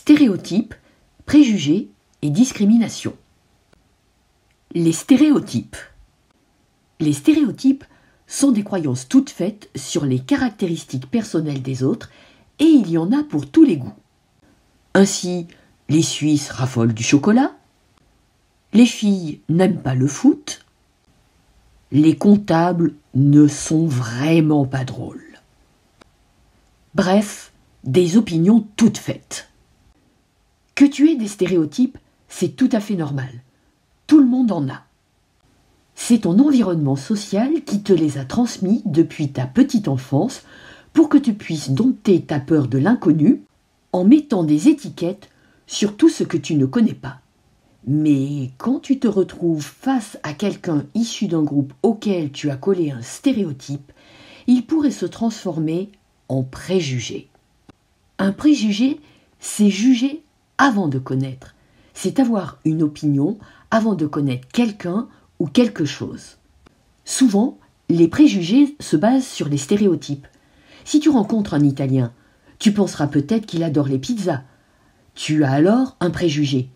Stéréotypes, préjugés et discrimination. Les stéréotypes. Les stéréotypes sont des croyances toutes faites sur les caractéristiques personnelles des autres et il y en a pour tous les goûts. Ainsi, les Suisses raffolent du chocolat, les filles n'aiment pas le foot, les comptables ne sont vraiment pas drôles. Bref, des opinions toutes faites. Que tu aies des stéréotypes, c'est tout à fait normal. Tout le monde en a. C'est ton environnement social qui te les a transmis depuis ta petite enfance pour que tu puisses dompter ta peur de l'inconnu en mettant des étiquettes sur tout ce que tu ne connais pas. Mais quand tu te retrouves face à quelqu'un issu d'un groupe auquel tu as collé un stéréotype, il pourrait se transformer en préjugé. Un préjugé, c'est juger avant de connaître. C'est avoir une opinion avant de connaître quelqu'un ou quelque chose. Souvent, les préjugés se basent sur les stéréotypes. Si tu rencontres un Italien, tu penseras peut-être qu'il adore les pizzas. Tu as alors un préjugé.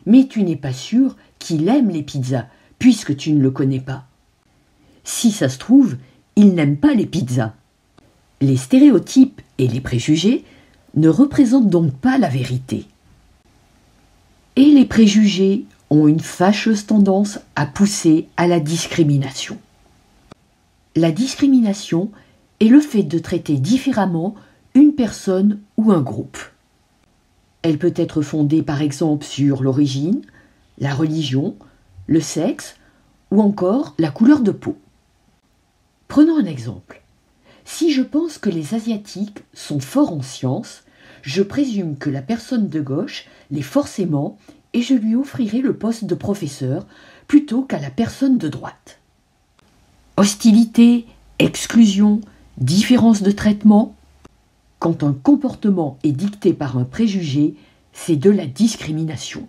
Mais tu n'es pas sûr qu'il aime les pizzas, puisque tu ne le connais pas. Si ça se trouve, il n'aime pas les pizzas. Les stéréotypes et les préjugés ne représentent donc pas la vérité. Et les préjugés ont une fâcheuse tendance à pousser à la discrimination. La discrimination est le fait de traiter différemment une personne ou un groupe. Elle peut être fondée par exemple sur l'origine, la religion, le sexe ou encore la couleur de peau. Prenons un exemple. Si je pense que les Asiatiques sont forts en sciences, je présume que la personne de gauche l'est forcément et je lui offrirai le poste de professeur plutôt qu'à la personne de droite. Hostilité, exclusion, différence de traitement. Quand un comportement est dicté par un préjugé, c'est de la discrimination.